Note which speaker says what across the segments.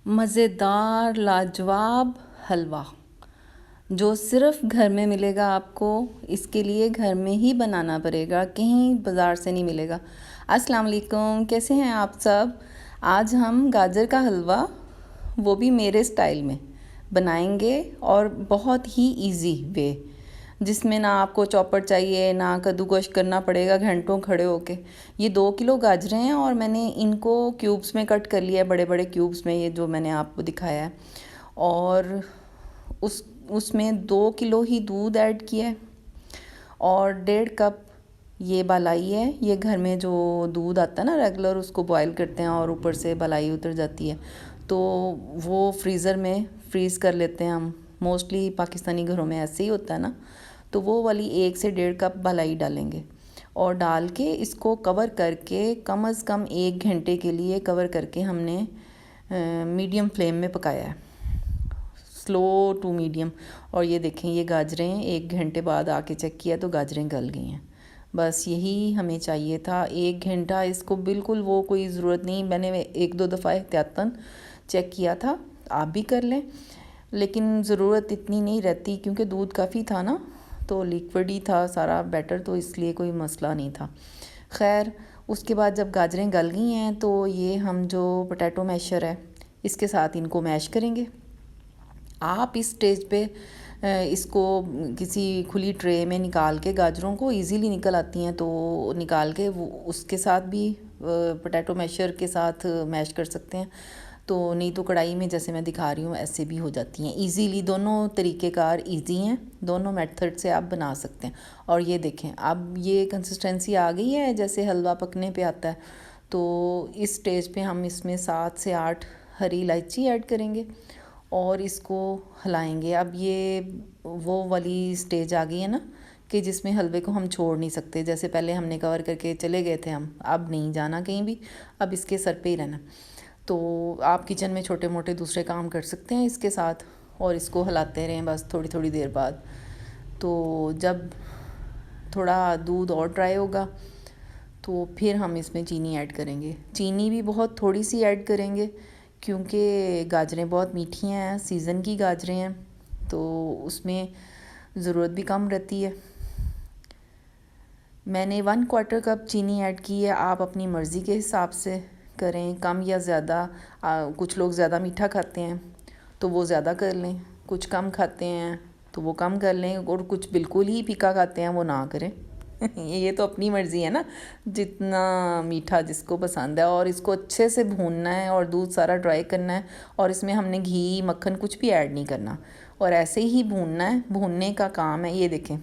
Speaker 1: मज़ेदार लाजवाब हलवा जो सिर्फ़ घर में मिलेगा आपको। इसके लिए घर में ही बनाना पड़ेगा, कहीं बाज़ार से नहीं मिलेगा। अस्सलाम वालेकुम, कैसे हैं आप सब। आज हम गाजर का हलवा, वो भी मेरे स्टाइल में बनाएंगे और बहुत ही इजी वे, जिसमें ना आपको चॉपर चाहिए ना कद्दूकश करना पड़ेगा घंटों खड़े होके। ये 2 किलो गाजरें हैं और मैंने इनको क्यूब्स में कट कर लिया है, बड़े बड़े क्यूब्स में, ये जो मैंने आपको दिखाया है। और उसमें 2 किलो ही दूध ऐड किया है और 1.5 कप ये बालाई है। ये घर में जो दूध आता है ना रेगुलर, उसको बॉईल करते हैं और ऊपर से बालाई उतर जाती है, तो वो फ्रीज़र में फ्रीज़ कर लेते हैं हम। मोस्टली पाकिस्तानी घरों में ऐसे ही होता है ना। तो वो वाली 1 से 1.5 कप बालाई डालेंगे और डाल के इसको कवर करके कम से कम 1 घंटे के लिए कवर करके हमने मीडियम फ्लेम में पकाया है, स्लो टू मीडियम। और ये देखें, ये गाजरें 1 घंटे बाद आके चेक किया तो गाजरें गल गई हैं। बस यही हमें चाहिए था, 1 घंटा। इसको बिल्कुल वो कोई ज़रूरत नहीं, मैंने 1-2 दफ़ा एहतियातन चेक किया था, आप भी कर लें, लेकिन ज़रूरत इतनी नहीं रहती क्योंकि दूध काफ़ी था ना, तो लिक्विड ही था सारा बैटर, तो इसलिए कोई मसला नहीं था। खैर, उसके बाद जब गाजरें गल गई हैं तो ये हम जो पोटैटो मैशर है इसके साथ इनको मैश करेंगे। आप इस स्टेज पे इसको किसी खुली ट्रे में निकाल के, गाजरों को इजीली निकल आती हैं तो निकाल के वो उसके साथ भी पोटैटो मैशर के साथ मैश कर सकते हैं। तो नहीं तो कढ़ाई में जैसे मैं दिखा रही हूँ ऐसे भी हो जाती हैं इजीली। दोनों तरीक़ेकार इजी हैं, दोनों मेथड से आप बना सकते हैं। और ये देखें, अब ये कंसिस्टेंसी आ गई है जैसे हलवा पकने पे आता है। तो इस स्टेज पे हम इसमें 7 से 8 हरी इलायची ऐड करेंगे और इसको हिलाएंगे। अब ये वो वाली स्टेज आ गई है ना कि जिसमें हलवे को हम छोड़ नहीं सकते। जैसे पहले हमने कवर करके चले गए थे, हम अब नहीं जाना कहीं भी, अब इसके सर पे ही रहना। तो आप किचन में छोटे मोटे दूसरे काम कर सकते हैं इसके साथ और इसको हिलाते रहें बस थोड़ी थोड़ी देर बाद। तो जब थोड़ा दूध और ड्राई होगा तो फिर हम इसमें चीनी ऐड करेंगे। चीनी भी बहुत थोड़ी सी ऐड करेंगे क्योंकि गाजरें बहुत मीठी हैं, सीज़न की गाजरें हैं, तो उसमें ज़रूरत भी कम रहती है। मैंने 1/4 कप चीनी ऐड की है, आप अपनी मर्ज़ी के हिसाब से करें, कम या ज़्यादा। कुछ लोग ज़्यादा मीठा खाते हैं तो वो ज़्यादा कर लें, कुछ कम खाते हैं तो वो कम कर लें, और कुछ बिल्कुल ही फीका खाते हैं वो ना करें। ये तो अपनी मर्ज़ी है ना, जितना मीठा जिसको पसंद है। और इसको अच्छे से भूनना है और दूध सारा ड्राई करना है और इसमें हमने घी मक्खन कुछ भी ऐड नहीं करना और ऐसे ही भूनना है, भूनने का काम है। ये देखें,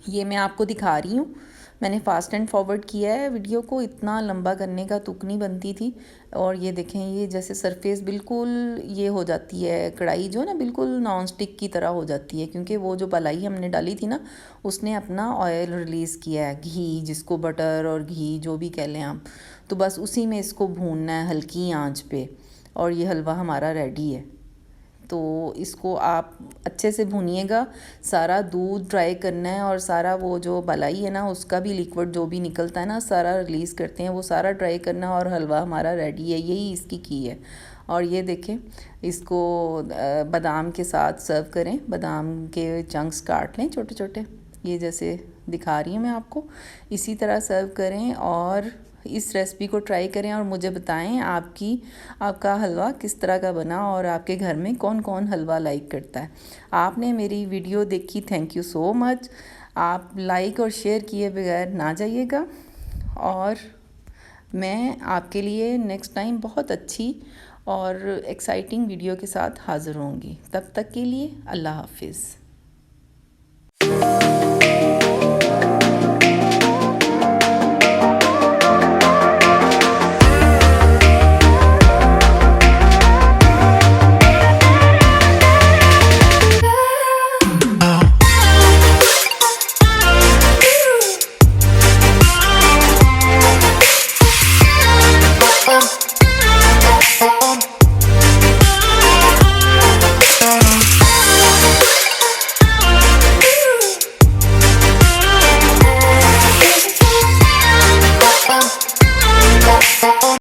Speaker 1: ये मैं आपको दिखा रही हूँ, मैंने फास्ट एंड फॉरवर्ड किया है वीडियो को, इतना लंबा करने का तुक नहीं बनती थी। और ये देखें, ये जैसे सरफेस बिल्कुल ये हो जाती है, कढ़ाई जो है ना बिल्कुल नॉन स्टिक की तरह हो जाती है, क्योंकि वो जो बालाई हमने डाली थी ना उसने अपना ऑयल रिलीज़ किया है, घी, जिसको बटर और घी जो भी कह लें आप। तो बस उसी में इसको भूनना है हल्की आंच पे और ये हलवा हमारा रेडी है। तो इसको आप अच्छे से भूनिएगा, सारा दूध ड्राई करना है और सारा वो जो बालाई है ना उसका भी लिक्विड जो भी निकलता है ना सारा रिलीज़ करते हैं, वो सारा ड्राई करना और हलवा हमारा रेडी है। यही इसकी की है। और ये देखें, इसको बादाम के साथ सर्व करें, बादाम के चंक्स काट लें छोटे छोटे, ये जैसे दिखा रही हूँ मैं आपको, इसी तरह सर्व करें और इस रेसिपी को ट्राई करें और मुझे बताएं आपका हलवा किस तरह का बना और आपके घर में कौन कौन हलवा लाइक करता है। आपने मेरी वीडियो देखी, थैंक यू सो मच। आप लाइक और शेयर किए बगैर ना जाइएगा और मैं आपके लिए नेक्स्ट टाइम बहुत अच्छी और एक्साइटिंग वीडियो के साथ हाज़िर होंगी। तब तक के लिए अल्लाह हाफिज़।